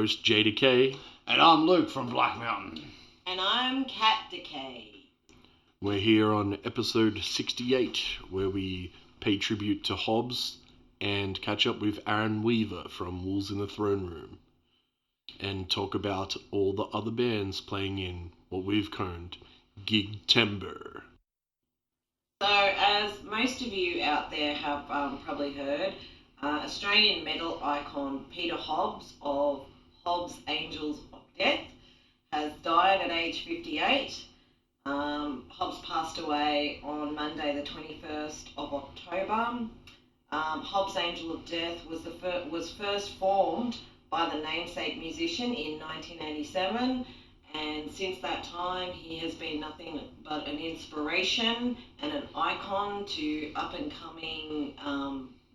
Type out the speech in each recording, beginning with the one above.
host, J Decay. And I'm Luke from Black Mountain. And I'm Cat Decay. We're here on episode 68, where we pay tribute to Hobbs and catch up with Aron Weaver from Wolves in the Throne Room, and talk about all the other bands playing in what we've coined Gig-tember. So, as most of you out there have probably heard, Australian metal icon Peter Hobbs of Hobbs Angels of Death has died at age 58. Hobbs passed away on Monday the 21st of October. Hobbs Angel of Death was first formed by the namesake musician in 1987, and since that time he has been nothing but an inspiration and an icon to up-and-coming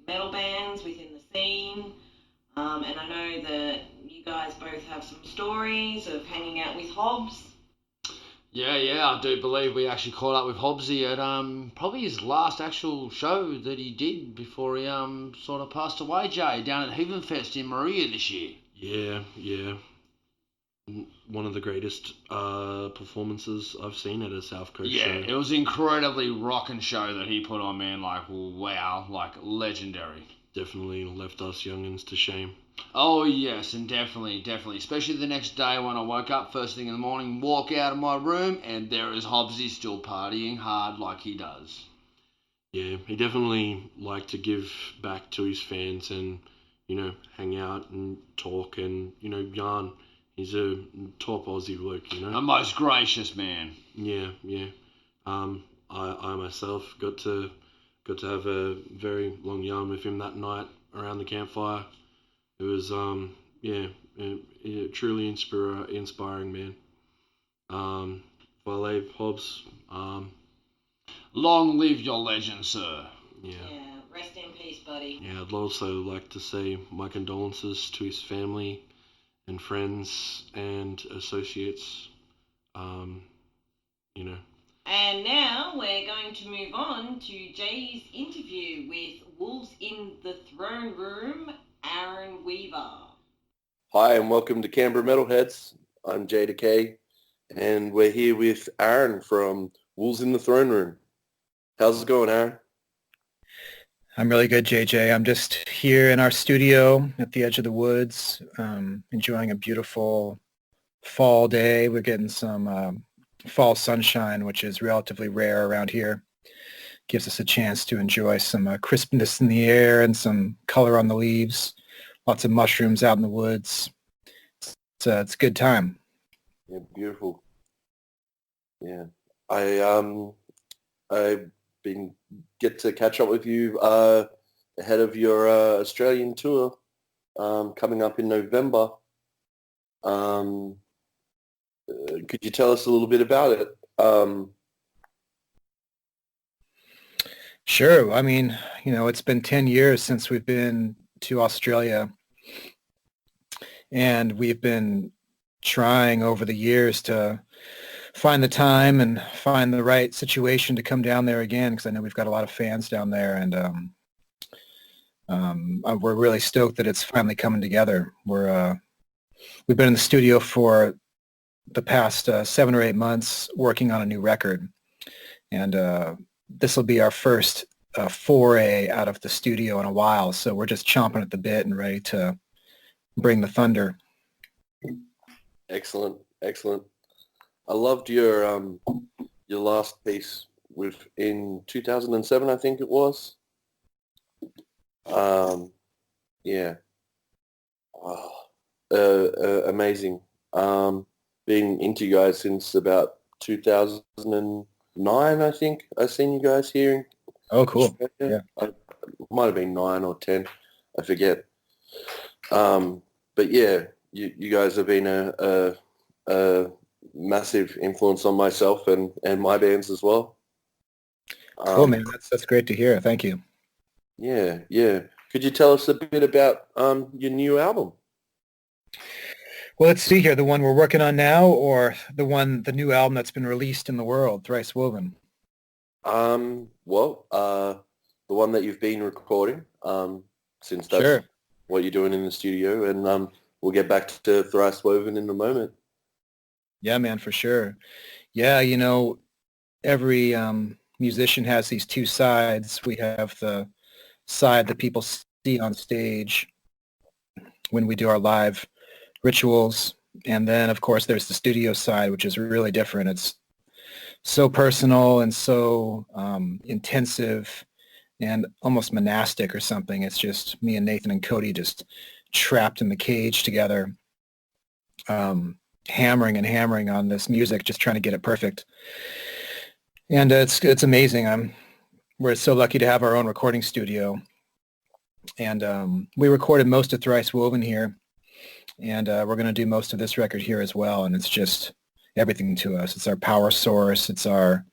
metal bands within the scene. And I know that you guys both have some stories of hanging out with Hobbs. Yeah, I do believe we actually caught up with Hobbsy at probably his last actual show that he did before he sort of passed away, Jay, down at Heavenfest in Maria this year. Yeah. One of the greatest performances I've seen at a South Coast show. Yeah, it was incredibly rockin' show that he put on, man. Like, wow, like legendary. Definitely left us youngins to shame. Oh, yes, and definitely. Especially the next day when I woke up first thing in the morning, walk out of my room, and there is Hobbsy still partying hard like he does. Yeah, he definitely liked to give back to his fans and, hang out and talk and, yarn. He's a top Aussie bloke, A most gracious man. Yeah. I myself got to have a very long yarn with him that night around the campfire. It was, truly inspiring, man. Vale Hobbs. Long live your legend, sir. Yeah, rest in peace, buddy. Yeah, I'd also like to say my condolences to his family and friends and associates. And now we're going to move on to Jay's interview with Wolves in the Throne Room, Aron Weaver. Hi, and welcome to Canberra Metalheads. I'm J Decay, and we're here with Aron from Wolves in the Throne Room. How's it going, Aron? I'm really good, JJ. I'm just here in our studio at the edge of the woods, enjoying a beautiful fall day. We're getting some fall sunshine, which is relatively rare around here. Gives us a chance to enjoy some crispness in the air and some color on the leaves. Lots of mushrooms out in the woods. It's a good time. Yeah, beautiful. Yeah, I get to catch up with you ahead of your Australian tour coming up in November. Could you tell us a little bit about it? Sure. I mean, it's been 10 years since we've been to Australia, and we've been trying over the years to find the time and find the right situation to come down there again, because I know we've got a lot of fans down there, and we're really stoked that it's finally coming together. We've been in the studio for the past 7 or 8 months working on a new record, and this will be our first foray out of the studio in a while, so we're just chomping at the bit and ready to bring the thunder. Excellent. I loved your last piece in 2007, I think it was. Amazing. Been into you guys since about 2009, I think. I've seen you guys here. Oh, cool. Yeah. It might have been 9 or 10. I forget. But yeah, you guys have been a massive influence on myself and my bands as well. Cool, man. That's great to hear. Thank you. Yeah. Could you tell us a bit about your new album? Well, let's see here. The one we're working on now, or the new album that's been released in the world, Thrice Woven? The one that you've been recording, since that's Sure. what you're doing in the studio, and we'll get back to Thrice Woven in a moment. Yeah, man, for sure. Yeah, every musician has these two sides. We have the side that people see on stage when we do our live rituals. And then, of course, there's the studio side, which is really different. It's so personal and so intensive and almost monastic or something. It's just me and Nathan and Cody just trapped in the cage together, hammering and hammering on this music, just trying to get it perfect. And it's amazing. We're so lucky to have our own recording studio. And we recorded most of Thrice Woven here. And we're going to do most of this record here as well. And it's just everything to us. It's our power source. It's our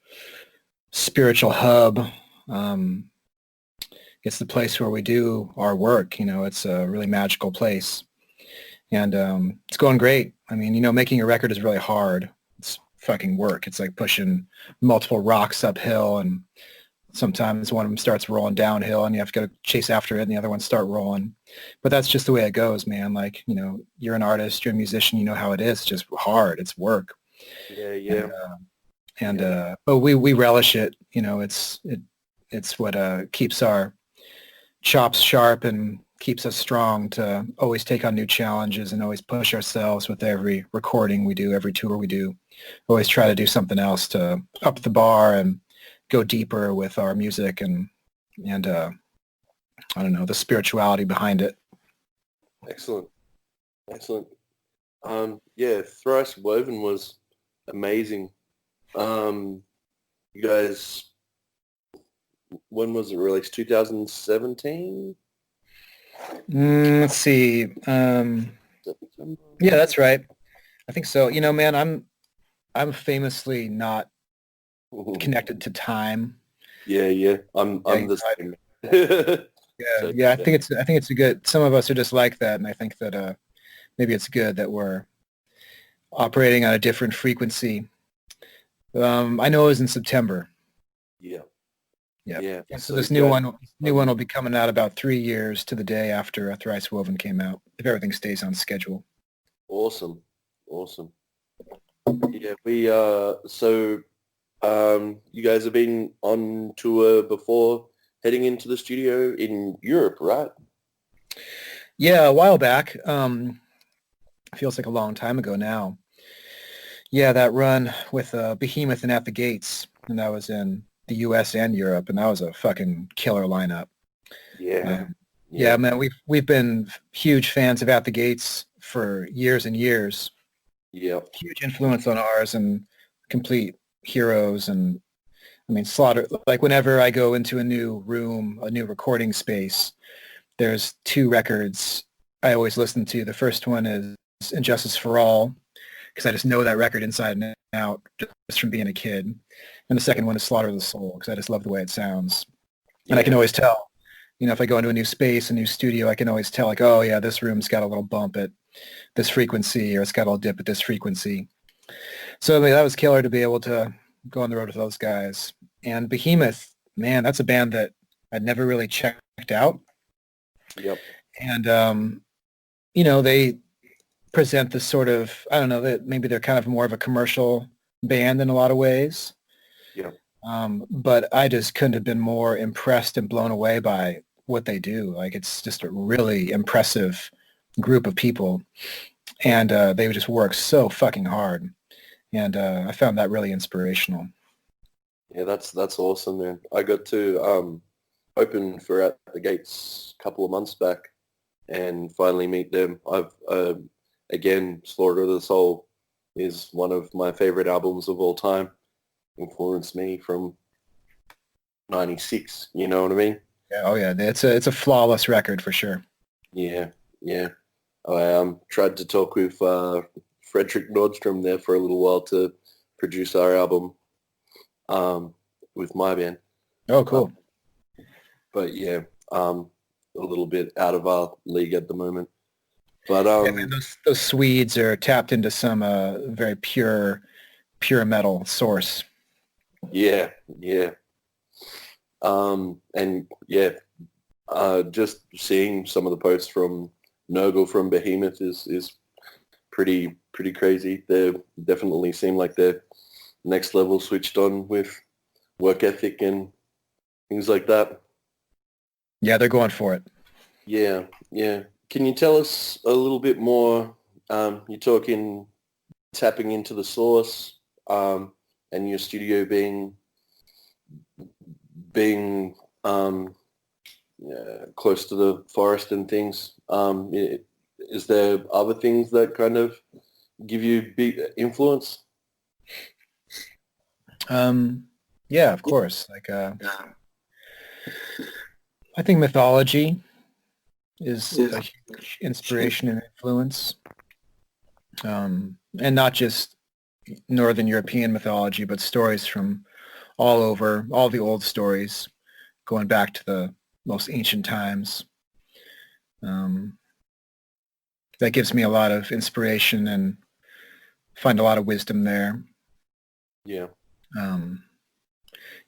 spiritual hub. It's the place where we do our work. It's a really magical place. And it's going great. I mean, making a record is really hard. It's fucking work. It's like pushing multiple rocks uphill, and sometimes one of them starts rolling downhill and you have to go chase after it and the other ones start rolling. But that's just the way it goes, man. Like, you're an artist, you're a musician, you know how it is. It's just hard. It's work. Yeah. But we relish it. It's what keeps our chops sharp and keeps us strong to always take on new challenges and always push ourselves with every recording we do, every tour we do. Always try to do something else to up the bar and go deeper with our music and I don't know, the spirituality behind it. Excellent. Yeah, Thrice Woven was amazing. You guys, when was it released? 2017? Let's see. Yeah, that's right. I think so. Man, I'm famously not connected to time. Yeah. I'm the same. Yeah. I think it's a good. Some of us are just like that, and I think that maybe it's good that we're operating on a different frequency. I know it was in September. Yeah. So this new one will be coming out about 3 years to the day after Thrice Woven came out, if everything stays on schedule. Awesome. Yeah, we you guys have been on tour before heading into the studio in Europe, right? Yeah, a while back. Feels like a long time ago now. Yeah, that run with Behemoth and At the Gates, and that was in the U.S. and Europe, and that was a fucking killer lineup. Yeah, man, we've been huge fans of At the Gates for years and years. Yeah, huge influence on ours and complete heroes. And I mean, Slaughter. Like whenever I go into a new room, a new recording space, there's two records I always listen to. The first one is Injustice for All, because I just know that record inside and out just from being a kid. And the second one is Slaughter of the Soul, because I just love the way it sounds. And I can always tell, if I go into a new space, a new studio, I can always tell, like, oh, yeah, this room's got a little bump at this frequency, or it's got a little dip at this frequency. So I mean, that was killer to be able to go on the road with those guys. And Behemoth, man, that's a band that I'd never really checked out. Yep. And, they present this sort of, I don't know, that maybe they're kind of more of a commercial band in a lot of ways. Yeah. But I just couldn't have been more impressed and blown away by what they do. Like, it's just a really impressive group of people, and they just work so fucking hard. And I found that really inspirational. Yeah, that's awesome, man. I got to open for At the Gates a couple of months back and finally meet them. I've again, Slaughter of the Soul is one of my favorite albums of all time. Influenced me from '96. You know what I mean? Yeah, oh yeah, it's a flawless record for sure. Yeah. I tried to talk with Frederick Nordstrom there for a little while to produce our album with my band. Oh, cool. But yeah, a little bit out of our league at the moment. But yeah, man, those Swedes are tapped into some very pure metal source. Yeah. And yeah, just seeing some of the posts from Nurgle from Behemoth is pretty crazy. They definitely seem like they're next level switched on with work ethic and things like that. Yeah, they're going for it. Yeah. Can you tell us a little bit more? You're talking tapping into the source, and your studio being close to the forest and things. Is there other things that kind of give you big influence? Yeah, of course. Like, I think mythology is a huge inspiration and influence, and not just Northern European mythology, but stories from all over, all the old stories, going back to the most ancient times. That gives me a lot of inspiration and find a lot of wisdom there. Yeah.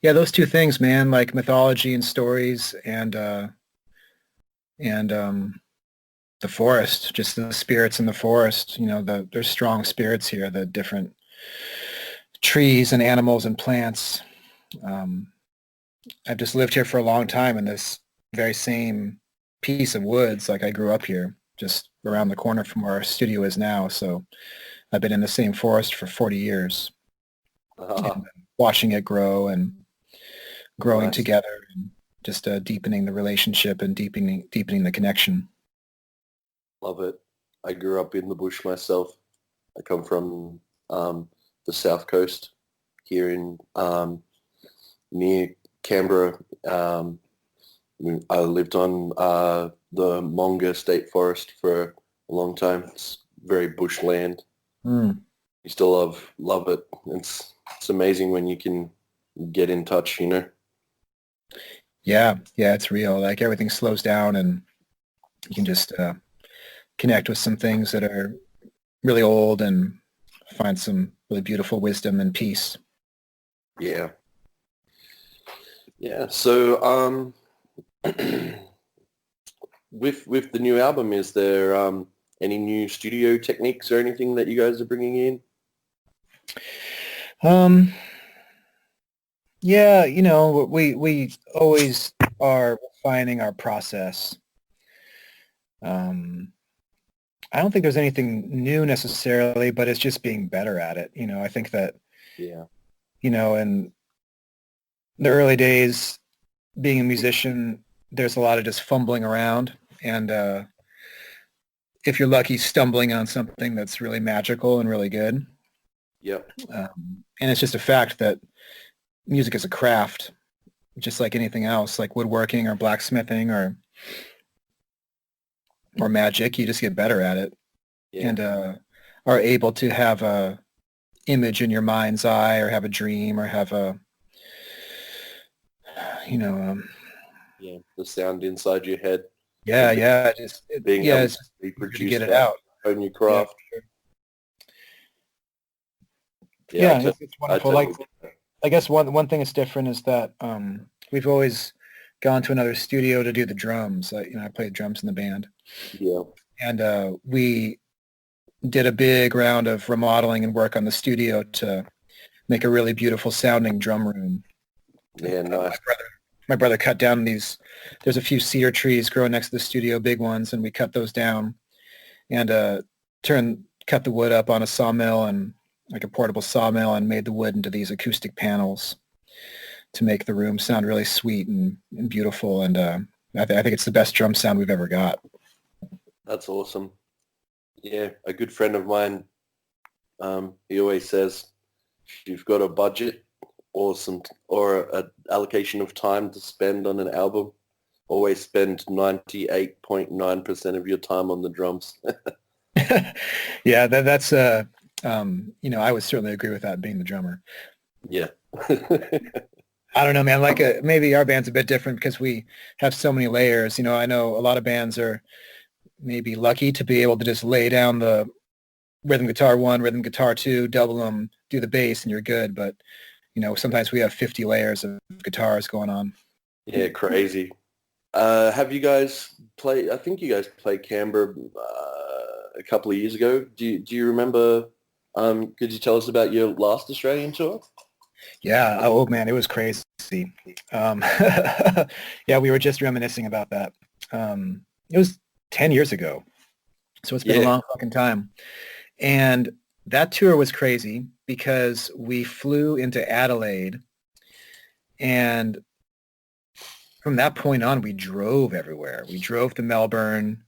Yeah, those two things, man, like mythology and stories and the forest, just the spirits in the forest. You know, there's strong spirits here, the different trees and animals and plants. I've just lived here for a long time in this very same piece of woods. Like I grew up here, just around the corner from where our studio is now. So I've been in the same forest for 40 years, and watching it grow and growing together, and just deepening the relationship and deepening the connection. Love it. I grew up in the bush myself. I come from the south coast here in near Canberra. I lived on the Monga State Forest for a long time. It's very bushland. You still love it. It's amazing when you can get in touch, you know? Yeah, it's real. Like everything slows down and you can just connect with some things that are really old and find some really beautiful wisdom and peace. Yeah. So with the new album, is there any new studio techniques or anything that you guys are bringing in? Yeah, you know, we always are refining our process. I don't think there's anything new necessarily, but it's just being better at it. You know, I think that, you know, in the early days, being a musician, there's a lot of just fumbling around, and if you're lucky, stumbling on something that's really magical and really good. Yep. And it's just a fact that music is a craft, just like anything else, like woodworking or blacksmithing or magic. You just get better at it, and are able to have a image in your mind's eye, or have a dream, or have a, you know, the sound inside your head. Just being able it's to be produced, to get it out, own your craft. It's wonderful. I guess one thing that's different is that we've always gone to another studio to do the drums. You know, I played drums in the band. Yeah. And we did a big round of remodeling and work on the studio to make a really beautiful sounding drum room. Yeah, nice. My brother cut down there's a few cedar trees growing next to the studio, big ones, and we cut those down and cut the wood up on a sawmill, and like a portable sawmill, and made the wood into these acoustic panels to make the room sound really sweet and beautiful. And I think it's the best drum sound we've ever got. That's awesome. Yeah, a good friend of mine, he always says, if you've got a budget or an allocation of time to spend on an album, always spend 98.9% of your time on the drums. Yeah, that's you know, I would certainly agree with that, being the drummer. Yeah. I don't know, man. Like maybe our band's a bit different because we have so many layers. You know, I know a lot of bands are maybe lucky to be able to just lay down the rhythm guitar 1, rhythm guitar 2, double them, do the bass, and you're good. But, you know, sometimes we have 50 layers of guitars going on. Yeah, crazy. Have you guys played? I think you guys played Canberra a couple of years ago. Do you remember? Could you tell us about your last Australian tour? Yeah. Oh man, it was crazy. Um, yeah, we were just reminiscing about that. It was 10 years ago, so it's been a Yeah, long fucking time. And that tour was crazy because we flew into Adelaide, and from that point on, we drove everywhere. We drove to Melbourne,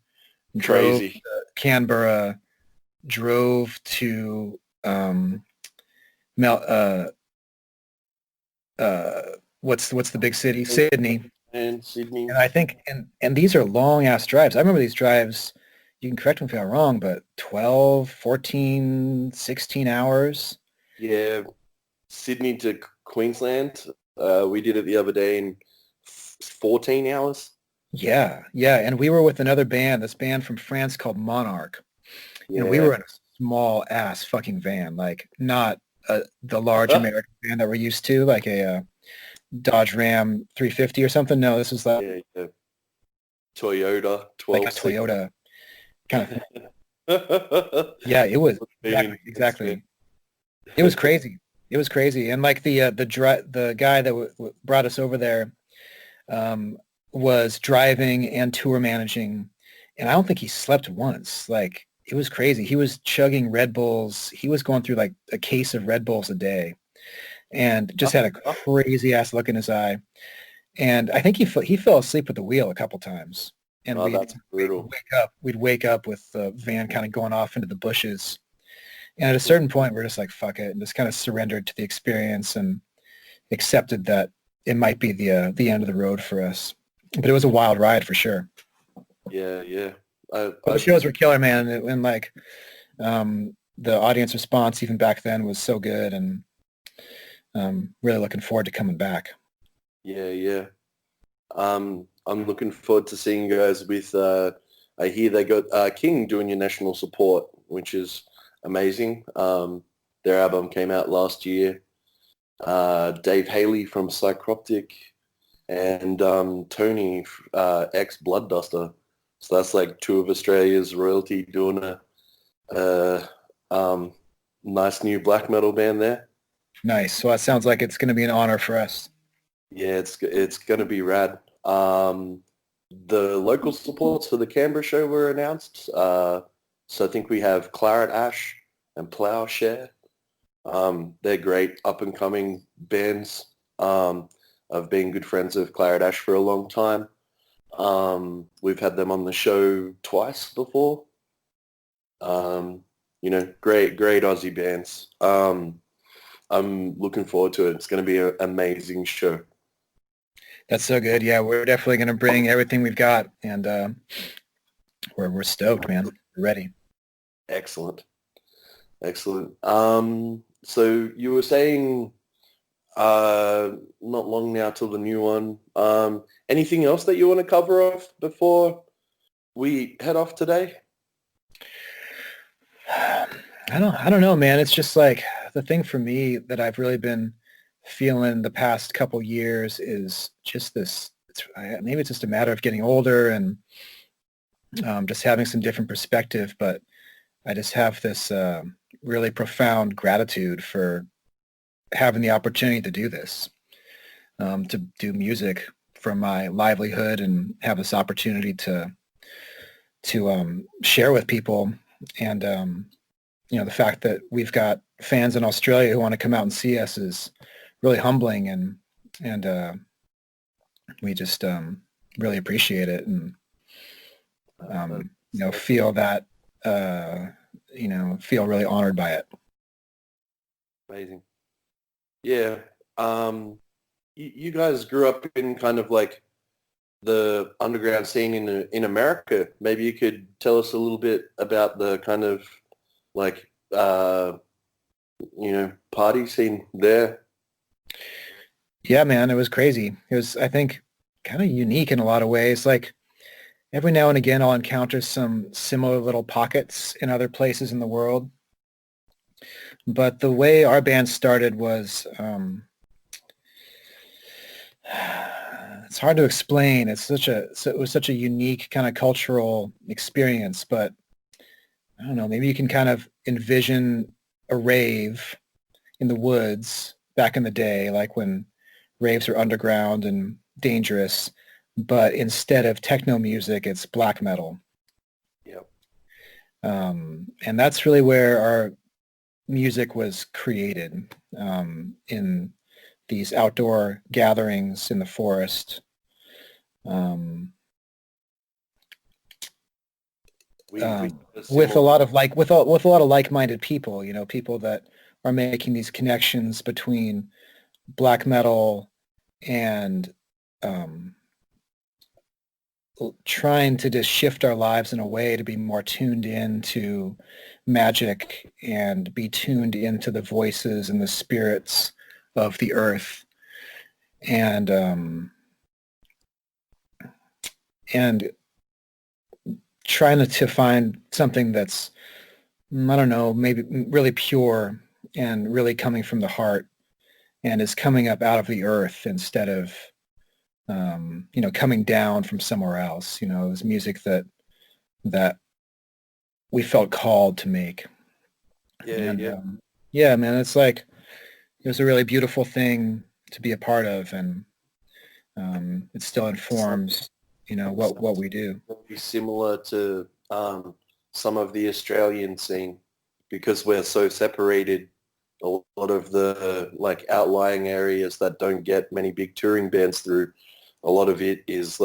drove crazy. to Canberra, drove to Mel. What's the big city? Sydney. And Sydney. And I think, and these are long ass drives. I remember these drives. You can correct me if I'm wrong, but 12, 14, 16 hours. Yeah, Sydney to Queensland. We did it the other day in 14 hours. Yeah, yeah. And we were with another band, this band from France called Monarch. And we Yeah, were in a small ass fucking van, like not the large American van that we're used to, like a Dodge Ram 350 or something. No, this was yeah, yeah. Toyota like a 12 Toyota kind of thing. seat. Yeah, it was Meaning exactly. It was crazy. It was crazy. And like the guy that brought us over there was driving and tour managing, and I don't think he slept once. Like it was crazy. He was chugging Red Bulls. He was going through like a case of Red Bulls a day, and just had a crazy ass look in his eye. And I think he fell asleep at the wheel a couple times. And Oh, that's brutal. we'd wake up with the van kind of going off into the bushes. And at a certain point, we're just like, fuck it, and just kind of surrendered to the experience and accepted that it might be the end of the road for us. But it was a wild ride for sure. Yeah, yeah. But the shows were killer, man. And like the audience response even back then was so good, and really looking forward to coming back. Yeah, yeah. I'm looking forward to seeing you guys with, I hear they got King doing your national support, which is amazing. Their album came out last year. Dave Haley from Psychroptic and Tony, ex-Blood Duster. So that's like two of Australia's royalty doing a nice new black metal band there. Nice. So that sounds like it's going to be an honor for us. Yeah, it's going to be rad. The local supports for the Canberra show were announced. So I think we have Claret Ash and Plowshare. They're great up-and-coming bands. I've been good friends with Claret Ash for a long time. We've had them on the show twice before. Great Aussie bands. I'm looking forward to it. It's going to be an amazing show. That's so good. Yeah, we're definitely going to bring everything we've got, and we're stoked, man. We're ready. Excellent. So you were saying not long now till the new one. Anything else that you want to cover off before we head off today? I don't know, man. It's just like the thing for me that I've really been feeling the past couple years is just this. Maybe it's just a matter of getting older and just having some different perspective. But I just have this really profound gratitude for having the opportunity to do this, to do music for my livelihood and have this opportunity to share with people. And the fact that we've got fans in Australia who want to come out and see us is really humbling, and we just really appreciate it, and feel that feel really honored by it. Amazing. Yeah. You guys grew up in kind of like the underground scene in America. Maybe you could tell us a little bit about the kind of like party scene there. Yeah, man, it was crazy. It was, I think, kind of unique in a lot of ways. Like every now and again, I'll encounter some similar little pockets in other places in the world. But the way our band started was, it's hard to explain. It was such a unique kind of cultural experience, but I don't know, maybe you can kind of envision a rave in the woods back in the day, like when raves were underground and dangerous, but instead of techno music, it's black metal. Yep. And that's really where our music was created, in these outdoor gatherings in the forest. With a lot of with a lot of like-minded people, people that are making these connections between black metal and trying to just shift our lives in a way to be more tuned in to magic and be tuned into the voices and the spirits of the earth, and trying to find something that's, I don't know, maybe really pure and really coming from the heart and is coming up out of the earth instead of, coming down from somewhere else. It was music that we felt called to make. Yeah, man, it's like, it was a really beautiful thing to be a part of, and it still informs, what we do. Very similar to some of the Australian scene, because we're so separated. A lot of the outlying areas that don't get many big touring bands through, a lot of it is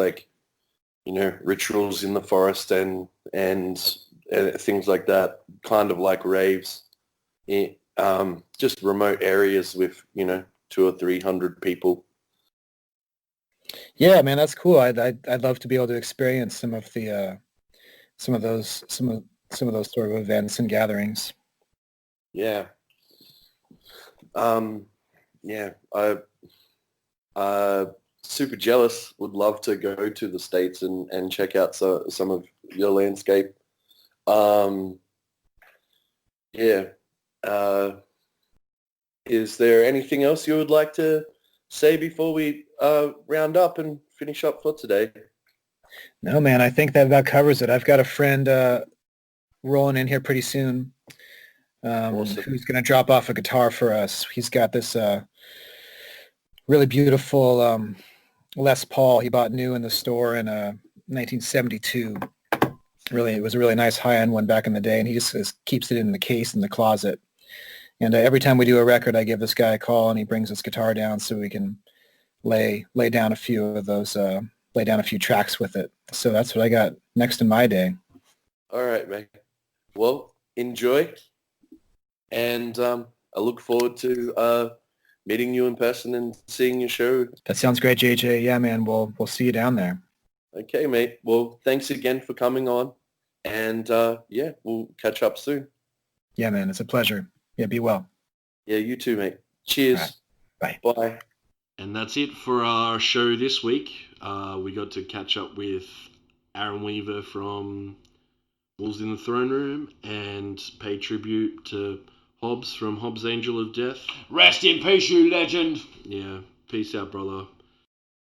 rituals in the forest and things like that, kind of like raves, just remote areas with 200 or 300 people. Yeah, man, that's cool. I'd love to be able to experience some of those sort of events and gatherings. Yeah. Yeah. I super jealous. Would love to go to the States and check out some of your landscape. Yeah. Is there anything else you would like to say before we round up and finish up for today? No, man, I think that about covers it. I've got a friend rolling in here pretty soon, Awesome. who's going to drop off a guitar for us. He's got this really beautiful Les Paul he bought new in the store in 1972. Really, it was a really nice high-end one back in the day, and he just keeps it in the case in the closet. And every time we do a record, I give this guy a call, and he brings his guitar down so we can lay down a few of those, lay down a few tracks with it. So that's what I got next in my day. All right, man. Well, enjoy, and I look forward to meeting you in person and seeing your show. That sounds great, JJ. Yeah, man. We'll see you down there. Okay, mate. Well, thanks again for coming on, and yeah, we'll catch up soon. Yeah, man. It's a pleasure. Yeah, be well. Yeah, you too, mate. Cheers. Right. Bye. Bye. And that's it for our show this week. We got to catch up with Aron Weaver from Wolves in the Throne Room and pay tribute to Hobbs from Hobbs Angel of Death. Rest in peace, you legend. Yeah, peace out, brother.